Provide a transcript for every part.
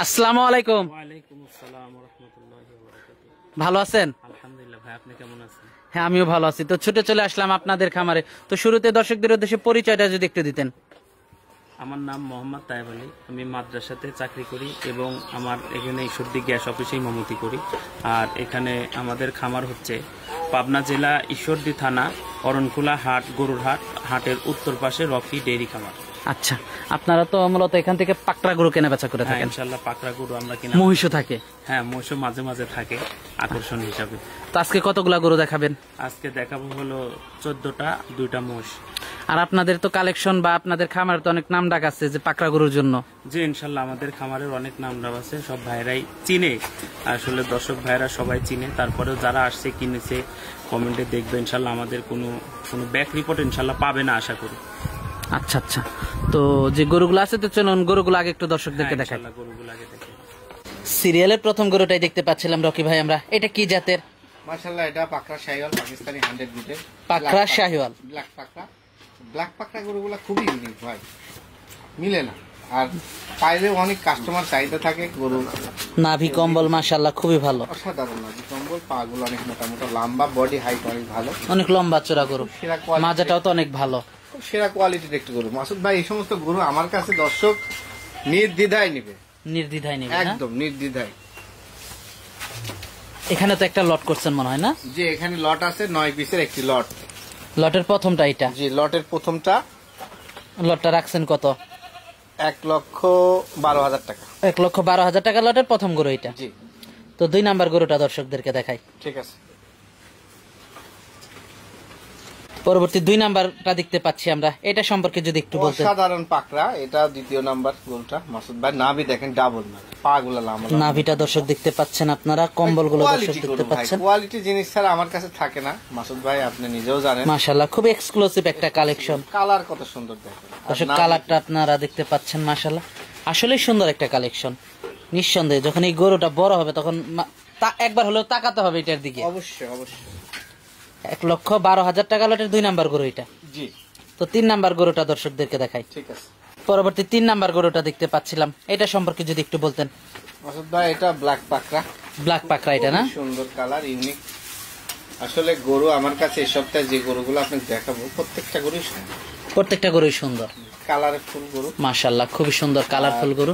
আসসালামু আলাইকুম। ওয়ালাইকুম আসসালাম ওয়া রাহমাতুল্লাহি ওয়া বারাকাতুহু। ভালো আছেন? আলহামদুলিল্লাহ ভাই, আপনি কেমন আছেন? হ্যাঁ, আমিও ভালো আছি। তো ছুটে চলে আসলাম আপনাদের খামারে। তো শুরুতে দর্শকদের উদ্দেশ্যে পরিচয়টা যদি একটু দিতেন। আমার নাম মোহাম্মদ তায়েব আলী। আমি মাদ্রাসাতে চাকরি করি এবং আমার এখানে ঈশ্বরদী গ্যাস অফিসেই ইমামতি করি। আর এখানে আমাদের খামার হচ্ছে পাবনা জেলা ঈশ্বরদী থানা অরণখোলা হাট, গরুর হাট, হাটের উত্তর পাশে রকি ডেইরি খামার। আচ্ছা, আপনারা তো মূলত এখান থেকে পাকড়া গরু কেনা বেচা করে হ্যাঁ, থাকেন। ইনশাআল্লাহ পাকড়া গরু আমরা কিনা। মহিষও থাকে? হ্যাঁ, মহিষও মাঝে মাঝে থাকে আকর্ষণ হিসাবে। তো আজকে কতগুলা গরু দেখাবেন? আজকে দেখাবো হলো 14টা, 2টা মহিষ। আর আপনাদের তো কালেকশন বা আপনাদের খামারে তো অনেক নাম ডাক আছে যে পাকড়া গরুর জন্য। জি ইনশাল্লাহ, আমাদের খামারের অনেক নাম ডাক আছে, সব ভাইরাই চিনে। আসলে দর্শক ভাইরা সবাই চিনে। তারপরেও যারা আসছে কিনেছে কমেন্টে দেখবে ইনশাল্লাহ আমাদের কোনো ব্যাক রিপোর্ট ইনশাল্লাহ পাবে না আশা করি। আচ্ছা আচ্ছা, তো যে গরুগুলো আছে তো চলুন গরুগুলো আগে একটু দর্শকদেরকে দেখাই। ইনশাল্লাহ গরুগুলো আগে দেখে। সিরিয়ালের প্রথম গরুটাই দেখতে পাচ্ছিলাম রকি ভাই আমরা। এটা কি জাতের? মাশাআল্লাহ, এটা পাকড়া শাহিওয়াল, পাকিস্তানি 100 বিটের পাকড়া শাহিওয়াল। ব্ল্যাক পাকড়া গরুগুলা খুবই ইউনিক ভাই, মিলে না। আর পাইলে অনেক কাস্টমার চাহিদা থাকে গরু। নাভি কম্বল মাশাআল্লাহ খুবই ভালো, অসাধারণ নাভি কম্বল, পা গুলো অনেক মোটা মোটা, লম্বা, বডি হাইট অনেক ভালো, অনেক লম্বা চড়া গরু, সেরা কোয়ালিটি, মাজাটাও তো অনেক ভালো, খুব সেরা কোয়ালিটির একটি গরু। মাসুদ ভাই, এই সমস্ত গরু আমার কাছে দর্শক নির্দ্বিধায় নিবে, নির্দ্বিধায় নেবে, একদম নির্দ্বিধায়। এখানে তো একটা লট করছেন মনে হয় না? যে এখানে লট আছে 9 পিসের একটি লট। লটের প্রথমটা এটা? জি, লটের প্রথমটা। লটটা রাখছেন কত? 1,12,000 টাকা। 1,12,000 টাকা লটের প্রথম গরু এটা। জি। তো 2 নাম্বার গরুটা দর্শকদেরকে দেখাই। ঠিক আছে। পরবর্তী 2 নাম্বারটা দেখতে পাচ্ছি আমরা, এটা সম্পর্কে যদি একটু বলতেন। সাধারণ পাকড়া, এটা দ্বিতীয় নাম্বার গরুটা। মাসুদ ভাই, নাভি দেখেন ডাবল, পা গুলা লম্বা। নাভিটা দর্শক দেখতে পাচ্ছেন আপনারা, কম্বল গুলো দর্শক দেখতে পাচ্ছেন। কোয়ালিটি জিনিস ছাড়া আমার কাছে থাকে না মাসুদ ভাই, আপনি নিজেও জানেন। মাশাআল্লাহ খুব এক্সক্লুসিভ একটা কালেকশন। কালার কত সুন্দর দেখেন দর্শক, কালারটা আপনারা দেখতে পাচ্ছেন মাশাআল্লাহ, আসলেই সুন্দর একটা কালেকশন। নিঃসন্দেহে যখন এই গরুটা বড় হবে তখন একবার হলেও তাকাতে হবে এটার দিকে। অবশ্যই অবশ্যই। 1,12,000 টাকা লটের 2 নাম্বার গরু এটা। জি। তো 3 নাম্বার গরুটা দর্শকদেরকে দেখাই। ঠিক আছে। পরবর্তী 3 নাম্বার গরুটা দেখতে পাচ্ছিলাম, এটা সম্পর্কে যদি একটু বলতেন। মাসুদ ভাই, এটা ব্ল্যাক পাকড়া। ব্ল্যাক পাকড়া এটা না? সুন্দর কালার, ইউনিক। আসলে গরু আমার কাছে এই সপ্তাহে যে গরুগুলো আপনাকে দেখাবো প্রত্যেকটা গরুই সুন্দর, প্রত্যেকটা গরুই সুন্দর, কালারফুল গরু। মাশাআল্লাহ খুবই সুন্দর কালারফুল গরু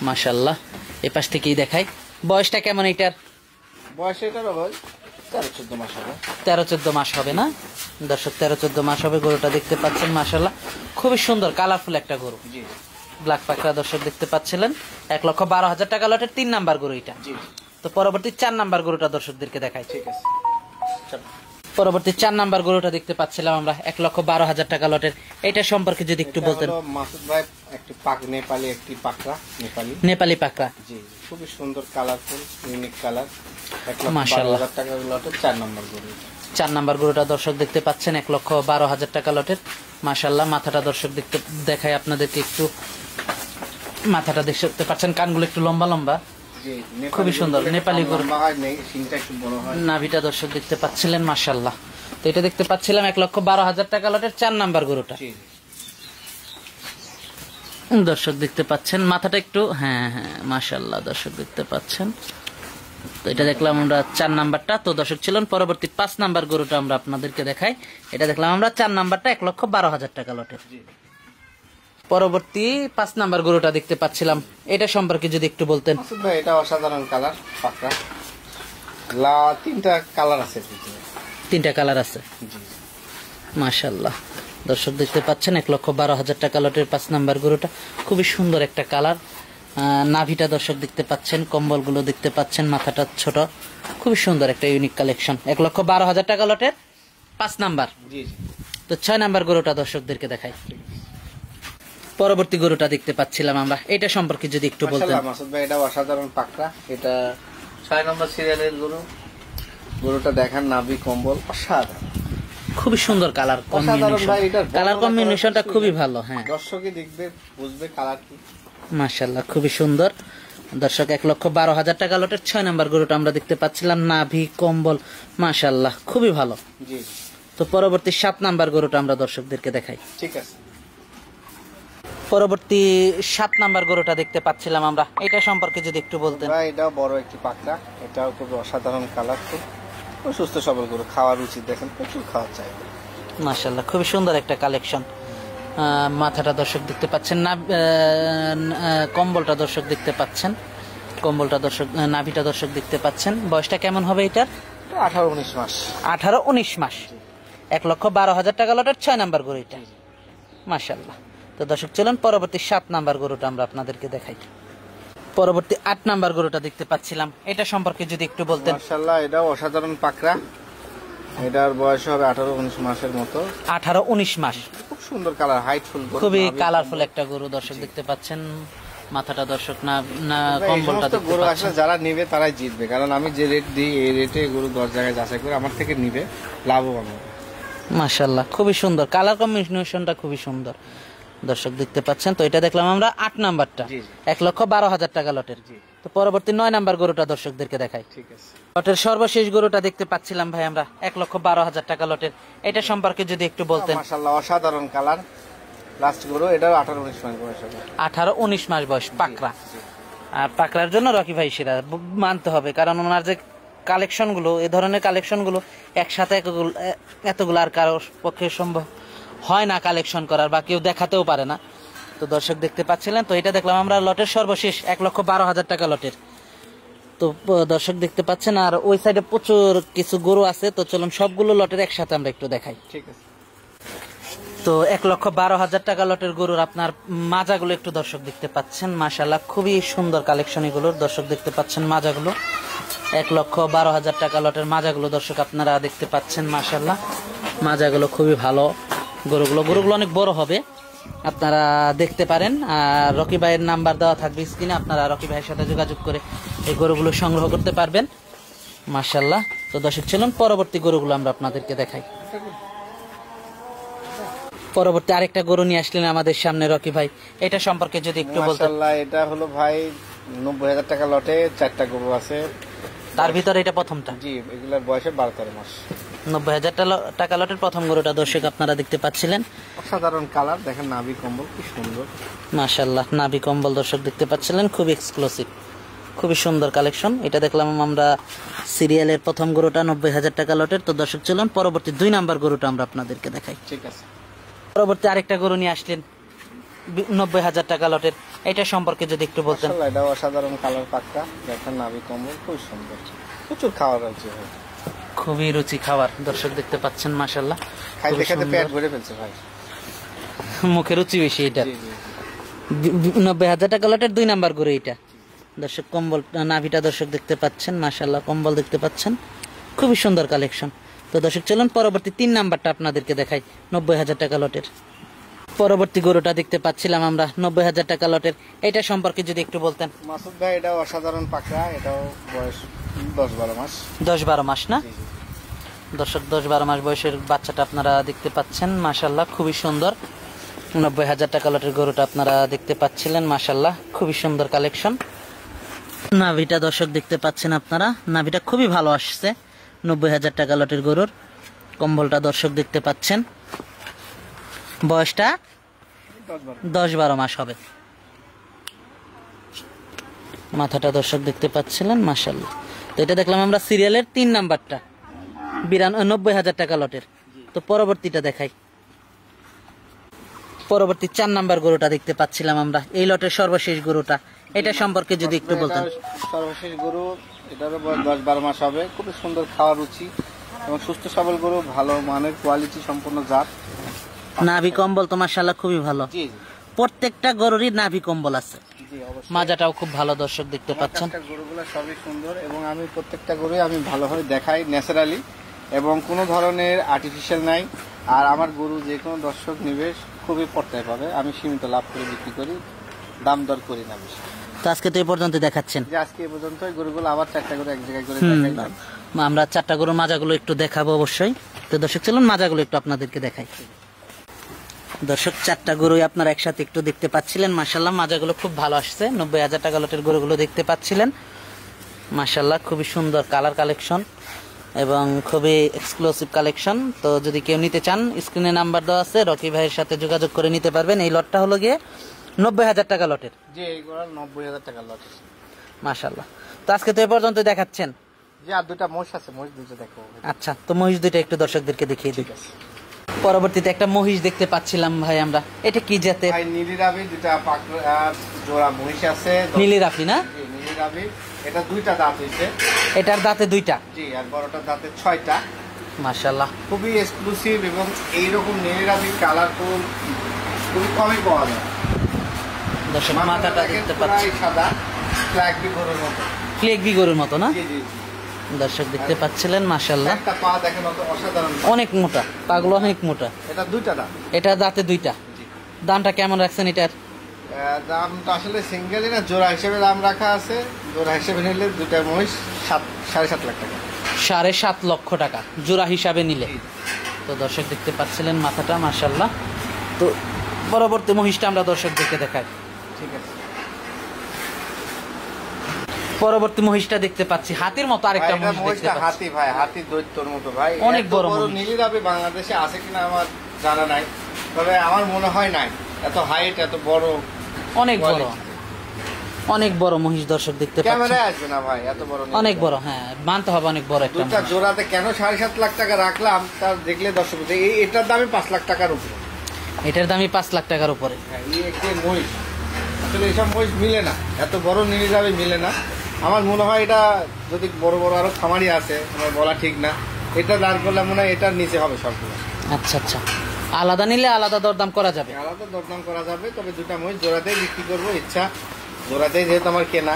মাশাআল্লাহ। এই পাশ থেকেই দেখাই। বয়সটা কেমন এটার? বয়স এটারও ভাই 13-14 মাস হবে। 13-14 মাস হবে না দর্শক? 13-14 মাস হবে গরুটা দেখতে পাচ্ছেন মাশাআল্লাহ, খুবই সুন্দর কালারফুল একটা গরু। জি। ব্ল্যাক পাকড়া দর্শক দেখতে পাচ্ছিলেন। 1,12,000 টাকা লটের 3 নাম্বার গরু এটা। জি। তো পরবর্তী 4 নাম্বার গরুটা দর্শকদেরকে দেখাই। ঠিক আছে। পরবর্তী 4 নাম্বার গরুটা দেখতে পাচ্ছিলাম আমরা, 1,12,000 টাকা লটের। এটা সম্পর্কে যদি একটু বলতেন। মাসুদ ভাই, একটি নেপালি, একটি পাকড়া নেপালি পাকড়া। জি, খুবই সুন্দর কালারফুল, ইউনিক কালার। মাশাআল্লাহ 1,12,000 টাকা লটের 4 নম্বর গরু। 4 নাম্বার গরুটা দর্শক দেখতে পাচ্ছেন 1,12,000 টাকা লটের। মাশাআল্লাহ, মাথাটা দর্শক দেখাই আপনাদেরকে একটু। মাথাটা দেখতে পাচ্ছেন, কানগুলো একটু লম্বা লম্বা, খুবই সুন্দর নেপালি গরু। নাভিটা দর্শক দেখতে পাচ্ছিলেন মাশাআল্লাহ। তো এটা দেখতে পাচ্ছিলাম 1,12,000 টাকা লটের 4 নাম্বার গরুটা দর্শক দেখতে পাচ্ছেন। মাথাটা একটু, হ্যাঁ হ্যাঁ মাশাআল্লাহ দর্শক দেখতে পাচ্ছেন। তো এটা দেখলাম আমরা 4 নাম্বারটা। তো দর্শক ছিলেন পরবর্তী 5 নাম্বার গরুটা আমরা আপনাদেরকে দেখাই। এটা দেখলাম আমরা 4 নাম্বারটা 1,12,000 টাকা লটের। পরবর্তী 5 নাম্বার গরুটা দেখতে পাচ্ছিলাম, এটা সম্পর্কে যদি একটু বলতেন। ভাই, এটা অসাধারণ কালার পাকড়া। 3টা কালার আছে। 3টা কালার আছে মাশাআল্লাহ দর্শক দেখতে পাচ্ছেন। 1,12,000 টাকা লটের 5 নাম্বার গরুটা, খুবই সুন্দর একটা কালার। নাভিটা দর্শক দেখতে পাচ্ছেন, কম্বলগুলো দেখতে পাচ্ছেন, মাথাটা ছোট, খুবই সুন্দর একটা ইউনিক কালেকশন। 1,12,000 টাকা লটের 5 নাম্বার। তো 6 নাম্বার গরুটা দর্শকদেরকে দেখাই। পরবর্তী গরুটা দেখতে পাচ্ছিলাম আমরা, এটা সম্পর্কে যদি একটু বলতেন। মাসুদ ভাই, এটা অসাধারণ পাকড়া। এটা 6 নম্বর সিরিয়ালের গরু। গরুটা দেখেন, নাভি কম্বল অসাধারণ, খুবই সুন্দর কালার কম্বিনেশন। কালার কম্বিনেশনটা খুবই ভালো। হ্যাঁ, দর্শকই দেখবে বুঝবে কালার কি। মাশাআল্লাহ খুবই সুন্দর দর্শক। 1,12,000 টাকা লটের 6 নাম্বার গরুটা আমরা দেখতে পাচ্ছিলাম, নাভি কম্বল মাশাআল্লাহ খুবই ভালো। তো পরবর্তী 7 নাম্বার গরুটা আমরা দর্শকদেরকে দেখাই। ঠিক আছে। পরবর্তী 7 নাম্বার গরুটা দেখতে পাচ্ছিলাম আমরা, এটা সম্পর্কে যদি একটু বলতেন। ভাই এটাও বড় একটি পাকড়া, এটাও খুব অসাধারণ কালার, খুব সুস্থ সবল গরু, খাওয়ার উচিত, দেখেন প্রচুর খাওয়া চাই। মাশাআল্লাহ, খুবই সুন্দর একটা কালেকশন। মাথাটা দর্শক দেখতে পাচ্ছেন, কম্বলটা দর্শক দেখতে পাচ্ছেন, কম্বলটা দর্শক, নাভিটা দর্শক দেখতে পাচ্ছেন। বয়সটা কেমন হবে এটার? 18-19 মাস। 18-19 মাস। 1,12,000 টাকা লটের 6 নাম্বার গরু এটা। মাশাআল্লাহ। তো দর্শক চলুন পরবর্তী 7 নাম্বার গরুটা আমরা আপনাদেরকে দেখাই। পরবর্তী 8 নাম্বার গরুটা দেখতে পাচ্ছিলাম, এটা সম্পর্কে যদি একটু বলতেন। মাশাআল্লাহ, এটাও অসাধারণ পাকড়া, এটার বয়স হবে 18-19 মাসের মতো। 18-19 মাস। খুব সুন্দর কালার, হাইটফুল গরু, খুবই কালারফুল একটা গরু দর্শক দেখতে পাচ্ছেন। মাথাটা দর্শক না কম্বলটা দেখতে গরু পাচ্ছেন। আসলে যারা নিবে তারাই জিতবে, কারণ আমি যে রেট দিই এই রেটে গরু 10 জায়গায় যাচাই করে আমার থেকে নিবে, লাভবান হবে। মাশাআল্লাহ, খুবই সুন্দর কালার কম্বিনেশনটা, খুবই সুন্দর দর্শক দেখতে পাচ্ছেন। তো এটা দেখলাম আমরা 8 নাম্বারটা, 1,12,000 টাকা লটের। তো পরবর্তী 9 নাম্বার গরুটা দর্শকদেরকে দেখাই। ঠিক আছে। লটের সর্বশেষ গরুটা দেখতে পাচ্ছিলাম ভাই আমরা, 1,12,000 টাকা লটের, এটা সম্পর্কে যদি একটু বলতেন। মাশাআল্লাহ, অসাধারণ কালার, লাস্ট গরু, এটাও 18-19 মাস বয়স হবে। 18-19 মাস বয়স, পাকড়া। আর পাকড়ার জন্য রকি ভাই সেরা মানতে হবে, কারণ ওনার যে কালেকশন গুলো, এই ধরনের কালেকশন গুলো একসাথে এতগুলো আর কারোর পক্ষে সম্ভব হয় না কালেকশন করার, বা কেউ দেখাতেও পারে না। তো দর্শক দেখতে পাচ্ছিলেন, তো এটা দেখলাম আমরা লটের সর্বশেষ 1,12,000 টাকা লটের। তো দর্শক দেখতে পাচ্ছেন, আর ওই সাইডে প্রচুর কিছু গরু আছে। তো চলুন সবগুলো লটের একসাথে আমরা একটু দেখাই। ঠিক আছে। তো 1,12,000 টাকা লটের গরুর আপনার মাজাগুলো একটু দর্শক দেখতে পাচ্ছেন। মাশাআল্লাহ, খুবই সুন্দর কালেকশন এগুলোর, দর্শক দেখতে পাচ্ছেন মাজাগুলো। 1,12,000 টাকা লটের মাজাগুলো দর্শক আপনারা দেখতে পাচ্ছেন। মাশাআল্লাহ, মাজাগুলো খুবই ভালো গরুগুলো অনেক বড় হবে, আপনারা দেখতে পারেন। আর রকি ভাইয়ের নাম্বার দেওয়া থাকবে স্ক্রিনে, আপনারা রকি ভাইয়ের সাথে যোগাযোগ করে এই গরুগুলো সংগ্রহ করতে পারবেন। মাশাআল্লাহ। তো দর্শক চলুন পরবর্তী গরুগুলো আমরা আপনাদেরকে দেখাই। পরবর্তী আরেকটা গরু নিয়ে আসলেন আমাদের সামনে রকি ভাই, এটা সম্পর্কে যদি একটু বলতেন। মাশাআল্লাহ, এটা হলো ভাই 90,000 টাকা লটে 4টা গরু আছে, তার ভিতরে এটা প্রথমটা। জি, এগুলার বয়সে 12-13 মাস। 90,000 টাকা লটের প্রথম গরুটা দর্শক আপনারা দেখতে পাচ্ছিলেন। অসাধারণ কালার, দেখেন নাভি কম্বল কি সুন্দর। মাশাআল্লাহ, নাভি কম্বল দর্শক দেখতে পাচ্ছিলেন, খুবই এক্সক্লুসিভ, খুবই সুন্দর কালেকশন। এটা দেখলাম আমরা সিরিয়ালের প্রথম গরুটা 90,000 টাকা লটের। তো দর্শক চলুন পরবর্তী 2 নাম্বার গরুটা আমরা আপনাদেরকে দেখাই। ঠিক আছে। পরবর্তী আরেকটা গরু নিয়ে আসলেন 90,000 টাকা লটের, এটা সম্পর্কে যদি একটু বলতেন। মাশাআল্লাহ, এটা অসাধারণ কালার পাক্কা, দেখেন নাভি কম্বল খুব সুন্দর, প্রচুর খাওয়ার আছে ভাই, খুবই রুচি খাবার দর্শক দেখতে পাচ্ছেন। মাশাআল্লাহ, খাইতে খাইতে পেট ভরে ফেলছে ভাই, মুখে রুচি বেশি এটা। জি জি। 90,000 টাকা লটের 2 নাম্বার গরু এটা দর্শক। কম্বল নাভিটা দর্শক দেখতে পাচ্ছেন। মাশাআল্লাহ, কম্বল দেখতে পাচ্ছেন, খুবই সুন্দর কালেকশন। তো দর্শক চলুন পরবর্তী 3 নাম্বারটা আপনাদেরকে দেখাই, 90,000 টাকা লটের। পরবর্তী গরুটা দেখতে পাচ্ছিলাম আমরা 90,000 টাকা লটের, এটা সম্পর্কে যদি একটু বলতেন। মাসুদ ভাই, এটাও অসাধারণ পাকড়া, এটাও বয়স 10-12 মাস। 10-12 মাস না জি জি। দর্শক, 10-12 মাস বয়সের বাচ্চাটা আপনারা দেখতে পাচ্ছেন। মাশাআল্লাহ, খুবই সুন্দর। 90,000 টাকা লটের গরুটা আপনারা দেখতে পাচ্ছিলেন। মাশাআল্লাহ, খুবই সুন্দর কালেকশন। নাভিটা দর্শক দেখতে পাচ্ছেন আপনারা, নাভিটা খুবই ভালো আসছে 90,000 টাকা লটের গরুর। কম্বলটা দর্শক দেখতে পাচ্ছেন, বয়সটা 10-12 মাস হবে। মাথাটা দর্শক দেখতে পাচ্ছিলেন। মাশাআল্লাহ। তো এটা দেখলাম আমরা সিরিয়ালের 3 নাম্বারটা 90,000 টাকা লটের। তো পরবর্তীটা দেখাই। পরবর্তী 4 নাম্বার গরুটা দেখতে পাচ্ছিলাম আমরা, এই লটের সর্বশেষ গরুটা, এটা সম্পর্কে যদি একটু বলতেন। সর্বশেষ গরু, এটারও বয়স 10-12 মাস হবে, খুব সুন্দর খাওয়ার রুচি এবং সুস্থ সবল গরু, ভালো মানের কোয়ালিটি সম্পূর্ণ জাত। নাভি কম্বল তো মাশাআল্লাহ খুবই ভালো, জি জি প্রত্যেকটা গরুরই নাভি কম্বল আছে। জি, অবশ্যই। মাজাটাও খুব ভালো দর্শক দেখতে পাচ্ছেন। গরুগুলো সবই সুন্দর এবং আমি প্রত্যেকটা গরুই আমি ভালোভাবে দেখাই ন্যাচারালি, এবং কোনো ধরনের আর্টিফিশিয়াল নাই। আর আমার গরু যে কোনো দর্শক নিবে খুবই পর্যায়ে পাবে, আমি সীমিত লাভ করে বিক্রি করি, দাম দর করি না বেশি। তো আজকে তো এই পর্যন্ত দেখাচ্ছেন, যে আজকে এ পর্যন্ত গরুগুলো আবার 4টা করে এক জায়গায় করে হুম, দেখাই। আমরা 4টা গরুর মাজাগুলো একটু দেখাবো অবশ্যই। তো দর্শক চলুন মাজাগুলো একটু আপনাদেরকে দেখাই। দর্শক 4টা গরুই আপনারা একসাথে একটু দেখতে পাচ্ছিলেন। মাশাআল্লাহ, মাজাগুলো খুব ভালো আসছে। 90,000 টাকা লটের গরুগুলো দেখতে পাচ্ছিলেন। মাশাআল্লাহ, খুবই সুন্দর কালার কালেকশন এবং খুবই এক্সক্লুসিভ কালেকশন। তো যদি কেউ নিতে চান, স্ক্রিনে নাম্বার দেওয়া আছে, রকি ভাইয়ের সাথে যোগাযোগ করে নিতে পারবেন। এই লটটা হলো গিয়ে 90,000 টাকা লটের। জি এইগুলো 90,000 টাকা লট। মাশাআল্লাহ। তো আজকে তো এ পর্যন্ত দেখাচ্ছেন। জি আর দুটা মহিষ আছে, মহিষ দুটো দেখো। আচ্ছা, তো মহিষ দুইটা একটু দর্শকদেরকে দেখিয়ে দিই। ঠিক আছে। পরবর্তীতে একটা মহিষ দেখতে পাচ্ছিলাম ভাই আমরা, এটা কি জাতের? ভাই নীলি রাবি দুটা জোড়া মহিষ আছে। নীলি রাফি না? জি নীলি রাবি, এটা দুইটা দাঁত হইছে। এটার দাঁতে দুইটা। জি আর বড়টার দাঁতে 6টা। মাশাআল্লাহ, খুবই এক্সক্লুসিভ এবং এইরকম নীলি রাবি কালারফুল খুবই কমই পাওয়া যায়। দর্শক মাথাটা দেখতে পাচ্ছেন সাদা ফ্ল্যাগ বি গরুর মতো, ফ্লেক বি গরুর মতো না? জি জি। দর্শক দেখতে পাচ্ছিলেন মাশাআল্লাহ, একটা পা দেখেন অত অসাধারণ, অনেক মোটা, পাগুলো অনেক মোটা। এটা দুইটা দাঁত। এটা দাঁতে দুইটা। দামটা কেমন রাখছেন এটার? দাম তো আসলে সিঙ্গেলই না, জোড়া হিসেবে দাম রাখা আছে। জোড়া হিসেবে নিলে দুটা মহিষ 7.5 লাখ টাকা। 7.5 লক্ষ টাকা জোড়া হিসাবে নিলে। তো দর্শক দেখতে পাচ্ছিলেন মাথাটা মাশাআল্লাহ। তো পরবর্তী মহিষটা আমরা দর্শকদেরকে দেখাই। ঠিক আছে। পরবর্তী মহিষটা দেখতে পাচ্ছি হাতির মতো আরেকটা ভাই, এটা মহিষ দেখতে মহিষটা পাচ্ছি। হাতি ভাই, হাতির দৈত্যর মতো ভাই, অনেক এত বড় মহিষ। নীলি রাবি বাংলাদেশে আছে কিনা আমার জানা নাই, তবে আমার মনে হয় নাই। এত হাইট, এত বড়, অনেক বড়, quality। অনেক বড় মহিষ দর্শক দেখতে পাচ্ছেন। ক্যামেরায় আসবে না ভাই, এত বড় নীলি অনেক রাবি। বড়, হ্যাঁ মানতে হবে অনেক বড় একটা দুটা মহিষ। জোড়াতে কেন 7.5 লাখ টাকা রাখলাম তার দেখলে দর্শক বুঝবে। এটার দামই 5 লাখ টাকার উপরে। এটার দামই 5 লাখ টাকার উপরে। হ্যাঁ, এই একটি মহিষ আসলে এইসব মহিষ মিলে না, এত বড় নীলি রাবি মিলে না। আমার মনে হয় এটা যদি বড় বড় আরো খামারি আছে, আমার বলা ঠিক না, এটা দাঁড় করলে মনে হয় এটার নিচে হবে সবগুলো। আচ্ছা আচ্ছা, আলাদা নিলে আলাদা দরদাম করা যাবে। আলাদা দরদাম করা যাবে, তবে দুটা মহিষ জোড়াতেই বিক্রি করবো ইচ্ছা। জোড়াতেই যেহেতু আমার কেনা,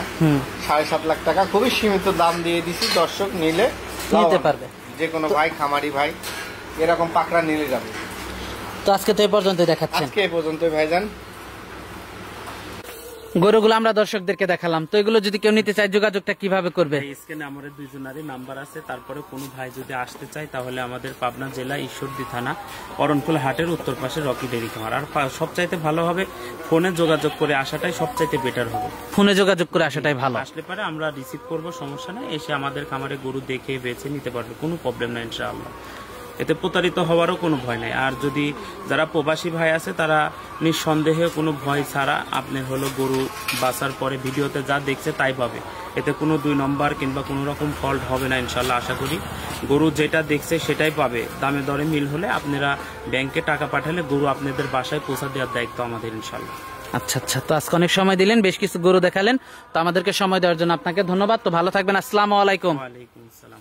7.5 লাখ টাকা খুবই সীমিত দাম দিয়ে দিছি। দর্শক নিলে নিতে পারবে, যে কোনো ভাই, খামারি ভাই এরকম পাকড়া নিলে যাবে। তো আজকে তো এই পর্যন্ত দেখাচ্ছেন। আজকে এই পর্যন্তই ভাইজান। গরুগুলো আমরা দর্শকদেরকে দেখালাম, তো এগুলো যদি কেউ নিতে চায় যোগাযোগটা কিভাবে করবে? স্ক্রিনে আমাদের দুইজনারই নাম্বার আছে। তারপরে কোনো ভাই যদি আসতে চায় তাহলে আমাদের পাবনা জেলা ঈশ্বরদী থানা অরণকুল হাটের উত্তর পাশে রকি ডেরি খামার। আর সবচাইতে ভালো হবে ফোনে যোগাযোগ করে আসাটাই সবচাইতে বেটার হবে। ফোনে যোগাযোগ করে আসাটাই ভালো। আসলে পারে আমরা রিসিভ করব, সমস্যা নেই। এসে আমাদের খামারে গরু দেখে বেছে নিতে পারবে, কোনো প্রবলেম নাই ইনশাআল্লাহ। এতে প্রতারিত হওয়ারও কোনো ভয় নাই। আর যদি যারা প্রবাসী ভাই আছে তারা নিঃসন্দেহে কোনো ভয় ছাড়া আপনার হলো গরু বাছার পরে ভিডিওতে যা দেখছে তাই পাবে। এতে কোনো 2 নম্বর কিংবা কোনো রকম ফল্ট হবে না ইনশাল্লাহ। আশা করি গরু যেটা দেখছে সেটাই পাবে। দামে দরে মিল হলে আপনারা ব্যাংকে টাকা পাঠালে গরু আপনাদের বাসায় পৌঁছা দেওয়ার দায়িত্ব আমাদের ইনশাল্লাহ। আচ্ছা আচ্ছা, তো আজকে অনেক সময় দিলেন, বেশ কিছু গরু দেখালেন, তো আমাদেরকে সময় দেওয়ার জন্য আপনাকে ধন্যবাদ। তো ভালো থাকবেন, আসসালামু আলাইকুম। ওয়ালাইকুম আসসালাম।